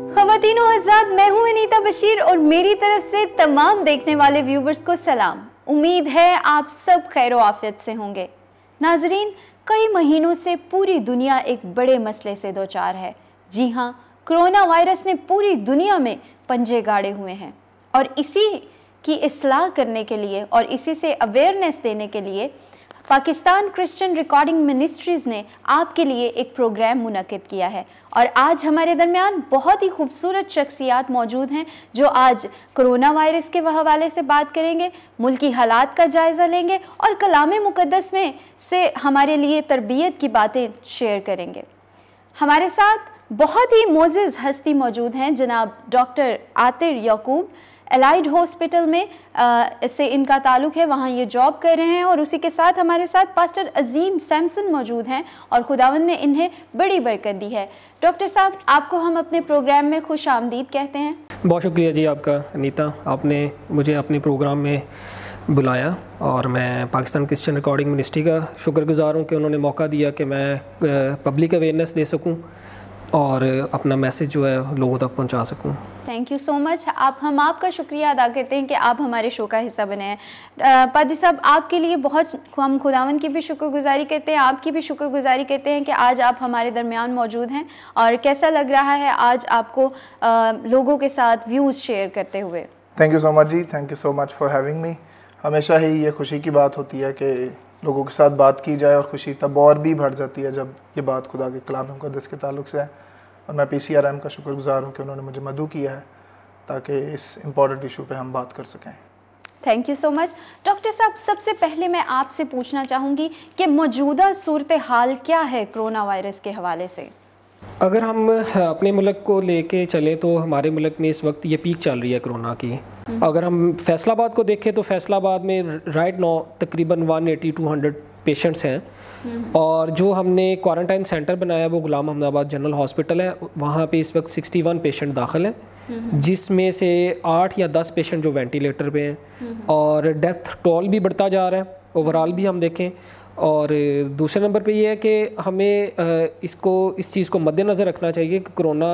ख़वातीनो हज़रात, मैं हूँ अनीता बशीर और मेरी तरफ से तमाम देखने वाले व्यूवर्स को सलाम। उम्मीद है आप सब खैर आफियत से होंगे। नाजरीन, कई महीनों से पूरी दुनिया एक बड़े मसले से दो चार है। जी हाँ, कोरोना वायरस ने पूरी दुनिया में पंजे गाड़े हुए हैं और इसी की इस्लाह करने के लिए और इसी से अवेयरनेस देने के लिए पाकिस्तान क्रिश्चियन रिकॉर्डिंग मिनिस्ट्रीज़ ने आपके लिए एक प्रोग्राम मुनक़िद किया है और आज हमारे दरमियान बहुत ही खूबसूरत शख्सियात मौजूद हैं जो आज कोरोना वायरस के हवाले से बात करेंगे, मुल्की हालात का जायज़ा लेंगे और कलाम मुक़द्दस में से हमारे लिए तरबियत की बातें शेयर करेंगे। हमारे साथ बहुत ही मोअज़्ज़ज़ हस्ती मौजूद हैं, जनाब डॉक्टर आतिर याकूब। एलाइड हॉस्पिटल में से इनका ताल्लुक़ है, वहाँ ये जॉब कर रहे हैं और उसी के साथ हमारे साथ पास्टर अजीम सैमसन मौजूद हैं और खुदावंद ने इन्हें बड़ी बरकत दी है। डॉक्टर साहब, आपको हम अपने प्रोग्राम में खुश आमदीद कहते हैं। बहुत शुक्रिया जी आपका अनीता, आपने मुझे अपने प्रोग्राम में बुलाया और मैं पाकिस्तान क्रिश्चियन रिकॉर्डिंग मिनिस्ट्री का शुक्रगुज़ार हूँ कि उन्होंने मौका दिया कि मैं पब्लिक अवेयरनेस दे सकूँ और अपना मैसेज जो है लोगों तक पहुंचा सकूं। Thank you so much. हम आपका शुक्रिया अदा करते हैं कि आप हमारे शो का हिस्सा बने हैं। पादरी साहब, आपके लिए बहुत हम खुदावन की भी शुक्रगुजारी करते हैं, आपकी भी शुक्रगुजारी करते हैं कि आज आप हमारे दरमियान मौजूद हैं और कैसा लग रहा है आज आपको लोगों के साथ व्यूज़ शेयर करते हुए। थैंक यू सो मच जी, thank you so much for having me. हमेशा ही ये खुशी की बात होती है कि लोगों के साथ बात की जाए और खुशी तब और भी बढ़ जाती है जब ये बात खुदा के कलाम मुक़द्दस के ताल्लुक़ से है और मैं PCRM का शुक्रगुज़ार हूँ कि उन्होंने मुझे मदऊ किया है ताकि इस इम्पॉर्टेंट इशू पे हम बात कर सकें। Thank you so much. Doctor साहब, सबसे पहले मैं आपसे पूछना चाहूँगी कि मौजूदा सूरत हाल क्या है कोरोना वायरस के हवाले से? अगर हम अपने मुल्क को लेके चलें तो हमारे मुल्क में इस वक्त ये पीक चल रही है कोरोना की। अगर हम फैसलाबाद को देखें तो फैसलाबाद में राइट नाउ तकरीबन 180-200 पेशेंट्स हैं और जो हमने क्वारंटाइन सेंटर बनाया है वो गुलाम अहमदाबाद जनरल हॉस्पिटल है। वहाँ पे इस वक्त 61 पेशेंट दाखिल हैं, जिसमें से 8 या 10 पेशेंट जो वेंटिलेटर पे हैं और डेथ टोल भी बढ़ता जा रहा है ओवरऑल भी हम देखें। और दूसरे नंबर पे ये है कि हमें इस चीज़ को मद्देनज़र रखना चाहिए कि कोरोना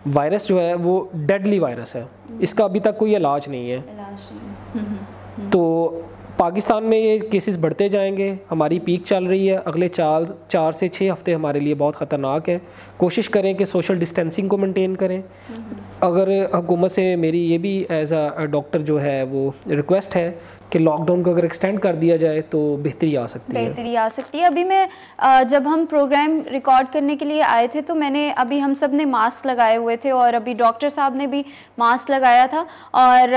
वायरस जो है वो डेडली वायरस है, इसका अभी तक कोई इलाज नहीं है। तो पाकिस्तान में ये केसेस बढ़ते जाएंगे, हमारी पीक चल रही है, अगले 4 से 6 हफ्ते हमारे लिए बहुत ख़तरनाक है। कोशिश करें कि सोशल डिस्टेंसिंग को मेंटेन करें। अगर हुकूमत से मेरी ये भी एज अ डॉक्टर जो है वो रिक्वेस्ट है कि लॉकडाउन को अगर एक्सटेंड कर दिया जाए तो बेहतरी आ सकती है। अभी मैं जब हम प्रोग्राम रिकॉर्ड करने के लिए आए थे तो हम सब ने मास्क लगाए हुए थे और अभी डॉक्टर साहब ने भी मास्क लगाया था और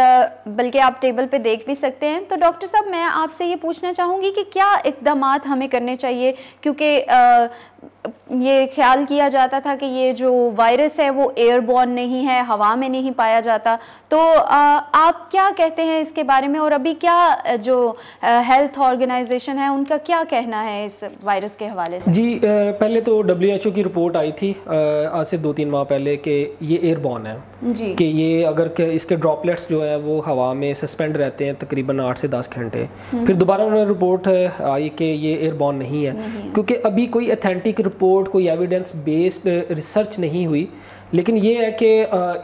बल्कि आप टेबल पे देख भी सकते हैं। तो डॉक्टर साहब, मैं आपसे ये पूछना चाहूँगी कि क्या इक़दामात हमें करने चाहिए, क्योंकि ये ख्याल किया जाता था कि ये जो वायरस है वो एयरबॉर्न नहीं है, हवा में नहीं पाया जाता। तो आप क्या कहते हैं इसके बारे में और अभी क्या जो हेल्थ ऑर्गेनाइजेशन है उनका क्या कहना है इस वायरस के हवाले से? जी, पहले तो WHO की रिपोर्ट आई थी आज से 2-3 माह पहले कि ये एयरबॉर्न है जी, कि ये अगर इसके ड्रॉपलेट्स जो है वो हवा में सस्पेंड रहते हैं तकरीबन 8 से 10 घंटे। फिर दोबारा उन्होंने रिपोर्ट आई कि ये एयरबॉर्न नहीं है, क्योंकि अभी कोई अथेंटिक रिपोर्ट, कोई एविडेंस बेस्ड रिसर्च नहीं हुई। लेकिन ये है कि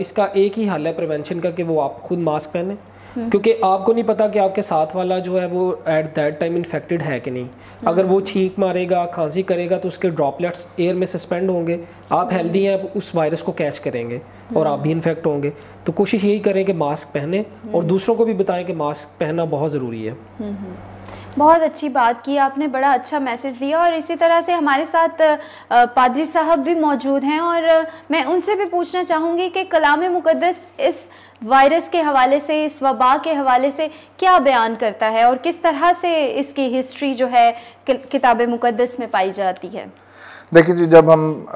इसका एक ही हल है प्रिवेंशन का कि वो आप खुद मास्क पहने, क्योंकि आपको नहीं पता कि आपके साथ वाला जो है वो एट दैट टाइम इन्फेक्टेड है कि नहीं। अगर वो छींक मारेगा, खांसी करेगा तो उसके ड्रॉपलेट्स एयर में सस्पेंड होंगे, आप हेल्दी हैं, उस वायरस को कैच करेंगे और आप भी इन्फेक्ट होंगे। तो कोशिश यही करें कि मास्क पहने और दूसरों को भी बताएं कि मास्क पहनना बहुत ज़रूरी है। बहुत अच्छी बात की आपने, बड़ा अच्छा मैसेज दिया। और इसी तरह से हमारे साथ पादरी साहब भी मौजूद हैं और मैं उनसे भी पूछना चाहूँगी कि कलाम मुक़द्दस इस वायरस के हवाले से, इस वबा के हवाले से क्या बयान करता है और किस तरह से इसकी हिस्ट्री जो है किताब मुक़द्दस में पाई जाती है? देखिए जी, जब हम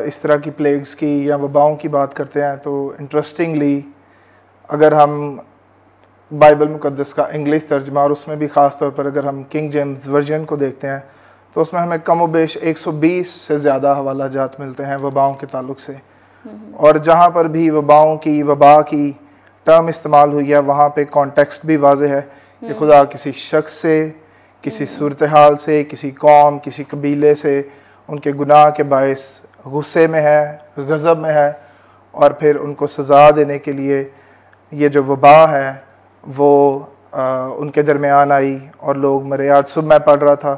इस तरह की प्लेग्स की या वबाओं की बात करते हैं तो इंटरेस्टिंगली अगर हम बाइबल मुक़द्दस का इंग्लिश तर्जमा और उसमें भी ख़ास तौर पर अगर हम किंग जेम्स वर्जन को देखते हैं तो उसमें हमें कम व बेश 120 से ज़्यादा हवाला जात मिलते हैं वबाओं के ताल्लुक़ से। और जहाँ पर भी वबा की टर्म इस्तेमाल हुई है वहाँ पे कॉन्टेक्स्ट भी वाज़ेह है कि खुदा किसी शख्स से, किसी सूरत हाल से, किसी कौम, किसी कबीले से उनके गुनाह के बायस गुस्से में है, गज़ब में है और फिर उनको सज़ा देने के लिए ये जो वबा है वो उनके दरमियान आई और लोग मरे। आज सुबह मैं पढ़ रहा था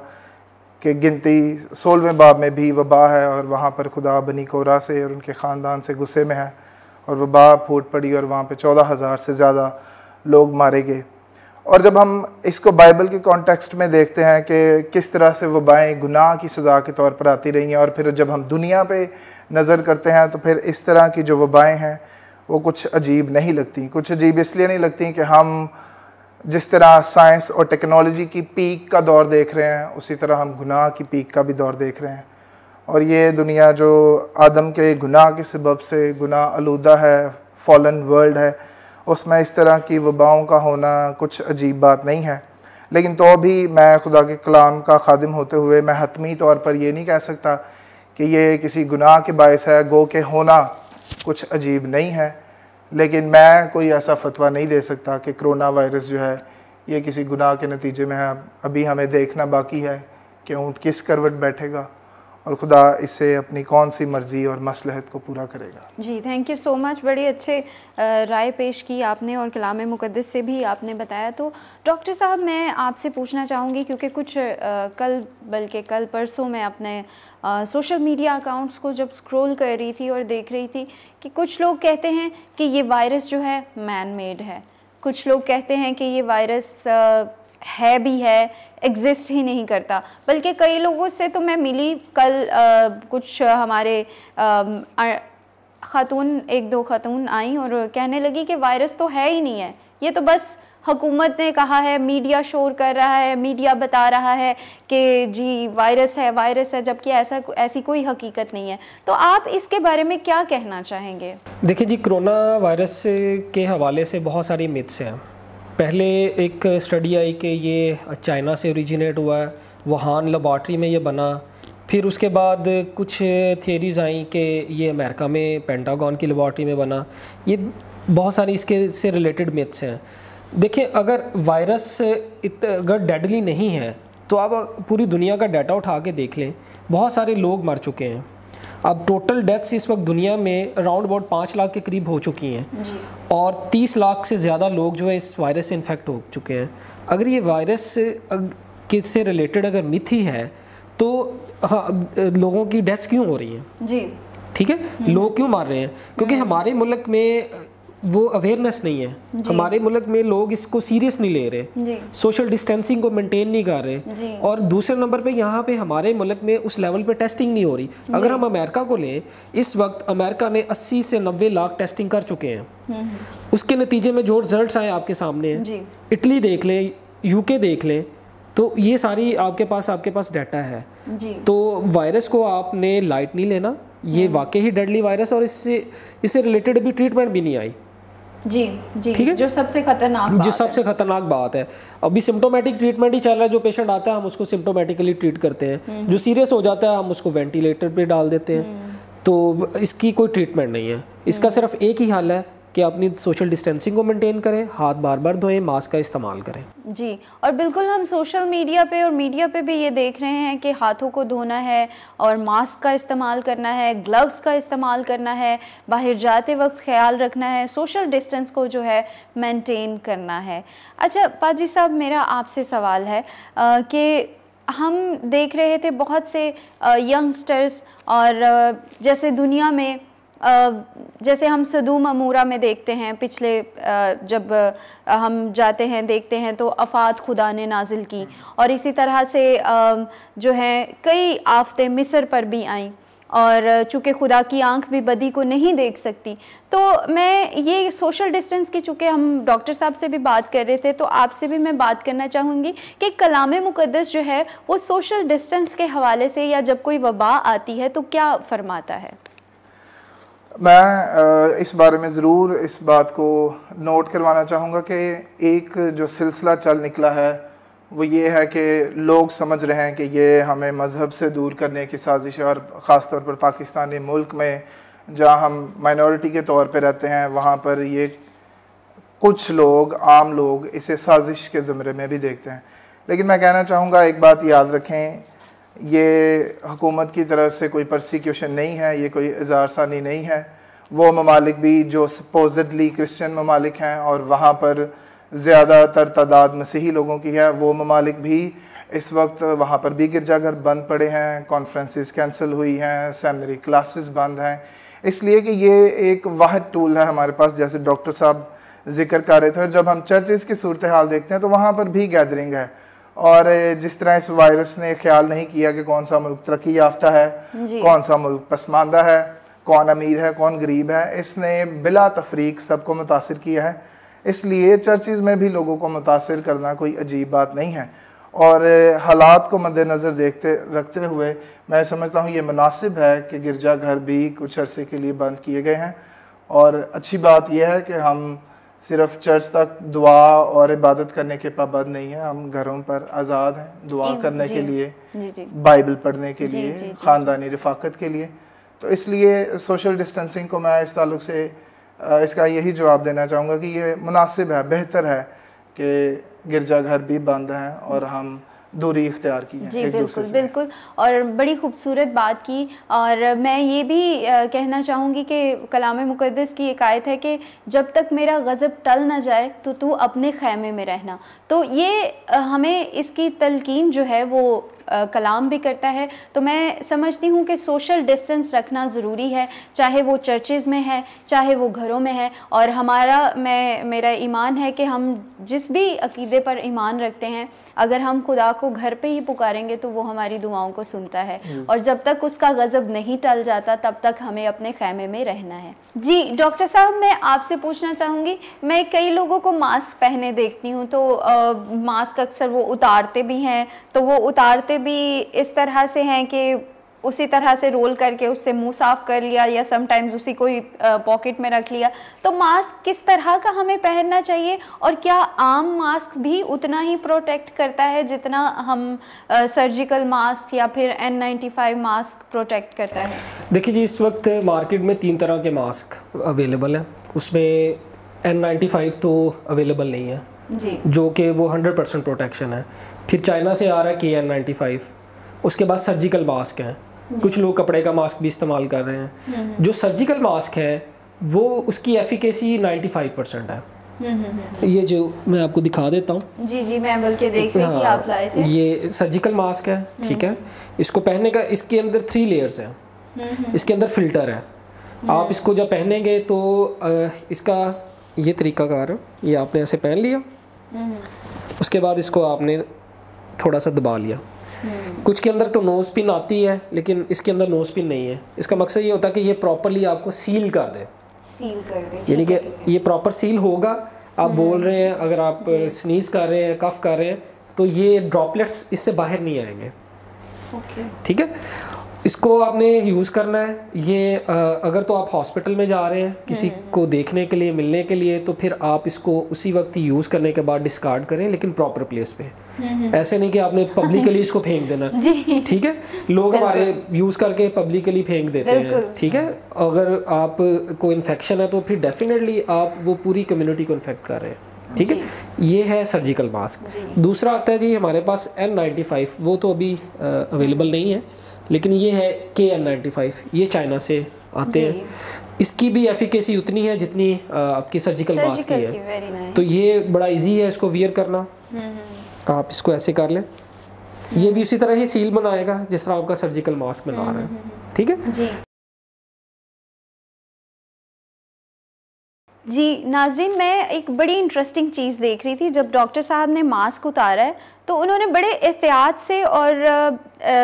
कि गिनती 16वें बाब में भी वबा है और वहाँ पर खुदा बनी कोरा से और उनके ख़ानदान से गुस्से में है और वबा फूट पड़ी और वहाँ पे 14,000 से ज़्यादा लोग मारे गए। और जब हम इसको बाइबल के कॉन्टेक्स्ट में देखते हैं कि किस तरह से वबाएँ गुनाह की सज़ा के तौर पर आती रही हैं, और फिर जब हम दुनिया पे नज़र करते हैं तो फिर इस तरह की जो वबाएँ हैं वो कुछ अजीब नहीं लगती। कुछ अजीब इसलिए नहीं लगती कि हम जिस तरह साइंस और टेक्नोलॉजी की पीक का दौर देख रहे हैं, उसी तरह हम गुनाह की पीक का भी दौर देख रहे हैं। और ये दुनिया जो आदम के गुनाह के सबब से गुनाह आलूदा है, फॉलन वर्ल्ड है, उसमें इस तरह की वबाओं का होना कुछ अजीब बात नहीं है। लेकिन तो भी मैं खुदा के कलाम का खादिम होते हुए मैं हतमी तौर पर ये नहीं कह सकता कि ये किसी गुनाह के बायस है, गो के होना कुछ अजीब नहीं है। लेकिन मैं कोई ऐसा फतवा नहीं दे सकता कि कोरोना वायरस जो है ये किसी गुनाह के नतीजे में है। अभी हमें देखना बाकी है कि ऊँट किस करवट बैठेगा और खुदा इससे अपनी कौन सी मर्ज़ी और मसलहत को पूरा करेगा। जी, थैंक यू सो मच। बड़ी अच्छे राय पेश की आपने और कलाम मुक़द्दस से भी आपने बताया। तो डॉक्टर साहब, मैं आपसे पूछना चाहूँगी, क्योंकि कुछ कल परसों मैं अपने सोशल मीडिया अकाउंट्स को जब स्क्रॉल कर रही थी और देख रही थी कि कुछ लोग कहते हैं कि ये वायरस जो है मैन मेड है, कुछ लोग कहते हैं कि ये वायरस है भी है, एग्जिस्ट ही नहीं करता। बल्कि कई लोगों से तो मैं मिली कल, कुछ हमारे खातून, एक दो खातून आई और कहने लगी कि वायरस तो है ही नहीं है, ये तो बस हुकूमत ने कहा है, मीडिया शोर कर रहा है, मीडिया बता रहा है कि जी वायरस है, जबकि ऐसी कोई हकीकत नहीं है। तो आप इसके बारे में क्या कहना चाहेंगे? देखिए जी, कोरोना वायरस के हवाले से बहुत सारी मिथ्स हैं। पहले एक स्टडी आई कि ये चाइना से ओरिजिनेट हुआ है, वुहान लेबॉर्ट्री में ये बना। फिर उसके बाद कुछ थियरीज़ आई कि ये अमेरिका में पेंटागन की लेबॉर्ट्री में बना। ये बहुत सारी इसके से रिलेटेड मिथ्स हैं। देखिए, अगर वायरस अगर डेडली नहीं है तो आप पूरी दुनिया का डाटा उठा के देख लें, बहुत सारे लोग मर चुके हैं। अब टोटल डेथ्स इस वक्त दुनिया में अराउंड अबाउट 5 लाख के करीब हो चुकी हैं जी। और 30 लाख से ज़्यादा लोग जो है इस वायरस से इन्फेक्ट हो चुके हैं। अगर ये वायरस से रिलेटेड अगर मिथ ही है तो हाँ, लोगों की डेथ्स क्यों हो रही हैं जी? ठीक है, लोग क्यों मार रहे हैं? क्योंकि हमारे मुल्क में वो अवेयरनेस नहीं है। हमारे मुल्क में लोग इसको सीरियस नहीं ले रहे, सोशल डिस्टेंसिंग को मेंटेन नहीं कर रहे, और दूसरे नंबर पे यहाँ पे हमारे मुल्क में उस लेवल पे टेस्टिंग नहीं हो रही। अगर हम अमेरिका को लें, इस वक्त अमेरिका ने 80 से 90 लाख टेस्टिंग कर चुके हैं। उसके नतीजे में जो रिजल्ट्स आए आपके सामने हैं। इटली देख लें, यूके देख लें, तो ये सारी आपके पास डाटा है। तो वायरस को आपने लाइट नहीं लेना, ये वाकई ही डेडली वायरस, और इससे रिलेटेड अभी ट्रीटमेंट भी नहीं आई जी जी, ठीक है, जो सबसे खतरनाक बात है। अभी सिम्टोमेटिक ट्रीटमेंट ही चल रहा है। जो पेशेंट आता है हम उसको सिम्टोमेटिकली ट्रीट करते हैं, जो सीरियस हो जाता है हम उसको वेंटिलेटर पे डाल देते हैं। तो इसकी कोई ट्रीटमेंट नहीं है। इसका सिर्फ एक ही हल है कि अपनी सोशल डिस्टेंसिंग को मेंटेन करें, हाथ बार बार धोएं, मास्क का इस्तेमाल करें जी। और बिल्कुल हम सोशल मीडिया पे और मीडिया पे भी ये देख रहे हैं कि हाथों को धोना है और मास्क का इस्तेमाल करना है, ग्लव्स का इस्तेमाल करना है, बाहर जाते वक्त ख्याल रखना है, सोशल डिस्टेंस को जो है मेंटेन करना है। अच्छा पाजी साहब, मेरा आपसे सवाल है कि हम देख रहे थे बहुत से यंगस्टर्स, और जैसे दुनिया में जैसे हम सदूम अमूरा में देखते हैं, पिछले जब हम जाते हैं देखते हैं तो आफात खुदा ने नाजिल की, और इसी तरह से जो है कई आफतें मिस्र पर भी आईं, और चूँकि खुदा की आंख भी बदी को नहीं देख सकती। तो मैं ये सोशल डिस्टेंस की, चूँकि हम डॉक्टर साहब से भी बात कर रहे थे, तो आपसे भी मैं बात करना चाहूँगी कि कलाम मुक़द्दस जो है वो सोशल डिस्टेंस के हवाले से या जब कोई वबा आती है तो क्या फरमाता है? मैं इस बारे में ज़रूर इस बात को नोट करवाना चाहूँगा कि एक जो सिलसिला चल निकला है वो ये है कि लोग समझ रहे हैं कि ये हमें मज़हब से दूर करने की साजिश है, और ख़ास तौर पर पाकिस्तानी मुल्क में जहाँ हम माइनॉरिटी के तौर पे रहते हैं, वहाँ पर ये कुछ लोग, आम लोग इसे साजिश के ज़मरे में भी देखते हैं। लेकिन मैं कहना चाहूँगा एक बात याद रखें, ये हुकूमत की तरफ से कोई परसिक्यूशन नहीं है, ये कोई इज़ारसानी नहीं है, वो ममालिक भी जो सपोजिडली क्रिश्चियन ममालिक हैं और वहाँ पर ज़्यादातर तादाद मसीही लोगों की है, वो ममालिक भी इस वक्त वहाँ पर भी गिरजाघर बंद पड़े हैं, कॉन्फ्रेंसेस कैंसिल हुई हैं, सेमिनरी क्लासेस बंद हैं, इसलिए कि ये एक वाहिद टूल है हमारे पास, जैसे डॉक्टर साहब जिक्र कर रहे थे। और जब हम चर्चेज़ की सूरत हाल देखते हैं तो वहाँ पर भी गैदरिंग है, और जिस तरह इस वायरस ने ख्याल नहीं किया कि कौन सा मुल्क तरक्की याफ्ता है, कौन सा मुल्क पसमानदा है, कौन अमीर है, कौन गरीब है, इसने बिला तफरीक सबको मुतासिर किया है। इसलिए चर्चेज़ में भी लोगों को मुतासिर करना कोई अजीब बात नहीं है, और हालात को मद्देनज़र रखते हुए मैं समझता हूँ ये मुनासिब है कि गिरजाघर भी कुछ अरसे के लिए बंद किए गए हैं। और अच्छी बात यह है कि हम सिर्फ चर्च तक दुआ और इबादत करने के पाबंद नहीं है, हम घरों पर आज़ाद हैं दुआ करने के लिए, बाइबल पढ़ने के लिए, ख़ानदानी रफ़ाकत के लिए। तो इसलिए सोशल डिस्टेंसिंग को मैं इस ताल्लुक़ से इसका यही जवाब देना चाहूँगा कि ये मुनासिब है, बेहतर है कि गिरजाघर भी बंद हैं और हम दूरी इख्तियार की है जी, बिल्कुल बिल्कुल, और बड़ी खूबसूरत बात की। और मैं ये भी कहना चाहूँगी कि कलाम मुक़द्दस की एक आयत है कि जब तक मेरा गज़ब टल ना जाए तो तू अपने खैमे में रहना। तो ये हमें इसकी तलकीन जो है वो कलाम भी करता है। तो मैं समझती हूँ कि सोशल डिस्टेंस रखना ज़रूरी है, चाहे वो चर्चेज़ में है, चाहे वो घरों में है। और मेरा ईमान है कि हम जिस भी अकीदे पर ईमान रखते हैं, अगर हम खुदा को घर पे ही पुकारेंगे तो वो हमारी दुआओं को सुनता है, और जब तक उसका गज़ब नहीं टल जाता तब तक हमें अपने खैमे में रहना है। जी डॉक्टर साहब, मैं आपसे पूछना चाहूँगी, मैं कई लोगों को मास्क पहने देखती हूँ, तो मास्क अक्सर वो उतारते भी हैं, तो वो उतारते भी इस तरह से हैं कि उसी तरह से रोल करके उससे मुंह साफ कर लिया, या समटाइम्स उसी को ही पॉकेट में रख लिया। तो मास्क किस तरह का हमें पहनना चाहिए, और क्या आम मास्क भी उतना ही प्रोटेक्ट करता है जितना हम सर्जिकल मास्क या फिर N95 मास्क प्रोटेक्ट करता है? देखिए जी, इस वक्त मार्केट में 3 तरह के मास्क अवेलेबल हैं, उसमें N95 तो अवेलेबल नहीं है जी, जो कि वो 100% प्रोटेक्शन है। फिर चाइना से आ रहा है KN95, उसके बाद सर्जिकल मास्क हैं, कुछ लोग कपड़े का मास्क भी इस्तेमाल कर रहे हैं। जो सर्जिकल मास्क है वो उसकी एफिकेसी 95% है। ये जो मैं आपको दिखा देता हूँ। जी जी, मैं बल्कि देख रही थी आप लाए थे। ये सर्जिकल मास्क है, ठीक है। इसको पहनने का, इसके अंदर 3 लेयर्स हैं, इसके अंदर फिल्टर है। आप इसको जब पहनेंगे तो इसका ये तरीकाकार है, ये आपने ऐसे पहन लिया, उसके बाद इसको आपने थोड़ा सा दबा लिया। कुछ के अंदर तो नोज पिन आती है, लेकिन इसके अंदर नोज पिन नहीं है। इसका मकसद ये होता है कि ये प्रॉपरली आपको सील कर दे, यानी कि ये प्रॉपर सील होगा। आप बोल रहे हैं, अगर आप स्नीज कर रहे हैं, कफ कर रहे हैं, तो ये ड्रॉपलेट्स इससे बाहर नहीं आएंगे, ठीक है। इसको आपने यूज़ करना है। ये अगर तो आप हॉस्पिटल में जा रहे हैं किसी को देखने के लिए, मिलने के लिए, तो फिर आप इसको उसी वक्त यूज़ करने के बाद डिस्कार्ड करें, लेकिन प्रॉपर प्लेस पे। ऐसे नहीं कि आपने पब्लिकली इसको फेंक देना, ठीक है। लोग हमारे यूज़ करके पब्लिकली फेंक देते हैं, ठीक है। अगर आप को इन्फेक्शन है तो फिर डेफिनेटली आप वो पूरी कम्युनिटी को इन्फेक्ट कर रहे हैं, ठीक है। ये है सर्जिकल मास्क। दूसरा आता है जी हमारे पास N95, वो तो अभी अवेलेबल नहीं है, लेकिन ये है KN95, ये चाइना से आते हैं। इसकी भी एफिकेसी उतनी है जितनी आपकी सर्जिकल मास्क की है। तो ये बड़ा इजी है इसको वियर करना। आप इसको ऐसे कर लें, ये भी उसी तरह ही सील बनाएगा जिस तरह आपका सर्जिकल मास्क बना रहा है, ठीक है जी। नाज़रीन, मैं एक बड़ी इंटरेस्टिंग चीज़ देख रही थी। जब डॉक्टर साहब ने मास्क उतारा है तो उन्होंने बड़े एहतियात से और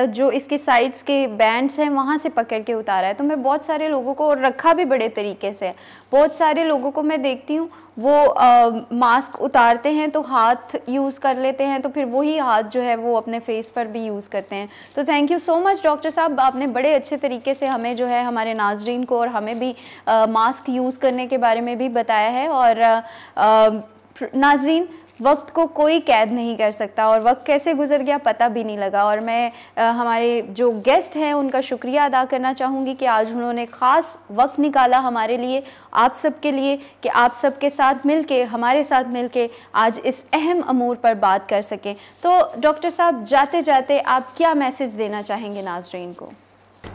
जो इसके साइड्स के बैंड्स हैं वहाँ से पकड़ के उतारा है। तो मैं बहुत सारे लोगों को, और रखा भी बड़े तरीके से, बहुत सारे लोगों को मैं देखती हूँ वो मास्क उतारते हैं तो हाथ यूज़ कर लेते हैं, तो फिर वही हाथ जो है वो अपने फेस पर भी यूज़ करते हैं। तो thank you so much doctor साहब, आपने बड़े अच्छे तरीके से हमें जो है, हमारे नाजरीन को और हमें भी मास्क यूज़ करने के बारे में भी बताया है। और नाजरीन, वक्त को कोई कैद नहीं कर सकता, और वक्त कैसे गुजर गया पता भी नहीं लगा। और मैं हमारे जो गेस्ट हैं उनका शुक्रिया अदा करना चाहूँगी कि आज उन्होंने ख़ास वक्त निकाला हमारे लिए, आप सब के लिए, कि आप सब के साथ मिलके, हमारे साथ मिलके आज इस अहम अमूर पर बात कर सकें। तो डॉक्टर साहब, जाते जाते आप क्या मैसेज देना चाहेंगे नाज़रीन को?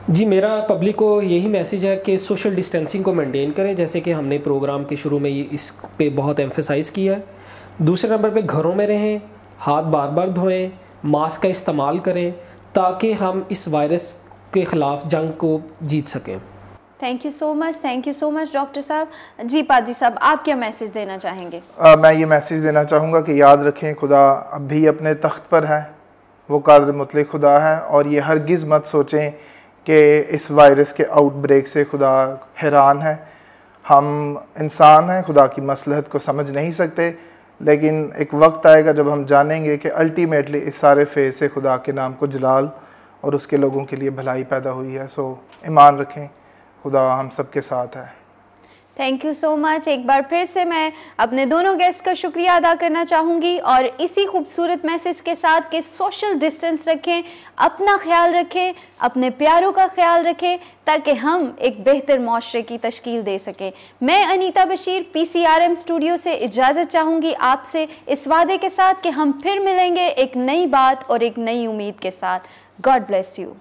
जी, मेरा पब्लिक को यही मैसेज है कि सोशल डिस्टेंसिंग को मेंटेन करें, जैसे कि हमने प्रोग्राम के शुरू में इस पे बहुत एम्फेसाइज़ किया है। दूसरे नंबर पे घरों में रहें, हाथ बार बार धोएं, मास्क का इस्तेमाल करें, ताकि हम इस वायरस के ख़िलाफ़ जंग को जीत सकें। Thank you so much doctor साहब। जी पाजी साहब, आप क्या मैसेज देना चाहेंगे? मैं ये मैसेज देना चाहूँगा कि याद रखें, खुदा अब भी अपने तख्त पर है, वो कादिर मुतलक खुदा है, और ये हरगिज़ मत सोचें कि इस वायरस के आउटब्रेक से खुदा हैरान है। हम इंसान हैं, खुदा की मसलहत को समझ नहीं सकते, लेकिन एक वक्त आएगा जब हम जानेंगे कि अल्टीमेटली इस सारे फेज़ से खुदा के नाम को जलाल और उसके लोगों के लिए भलाई पैदा हुई है। सो ईमान रखें, खुदा हम सब के साथ है। Thank you so much. एक बार फिर से मैं अपने दोनों गेस्ट का शुक्रिया अदा करना चाहूँगी, और इसी खूबसूरत मैसेज के साथ कि सोशल डिस्टेंस रखें, अपना ख्याल रखें, अपने प्यारों का ख्याल रखें, ताकि हम एक बेहतर माशरे की तश्कील दे सकें। मैं अनीता बशीर PCRM स्टूडियो से इजाज़त चाहूँगी आपसे, इस वादे के साथ कि हम फिर मिलेंगे एक नई बात और एक नई उम्मीद के साथ। God bless you.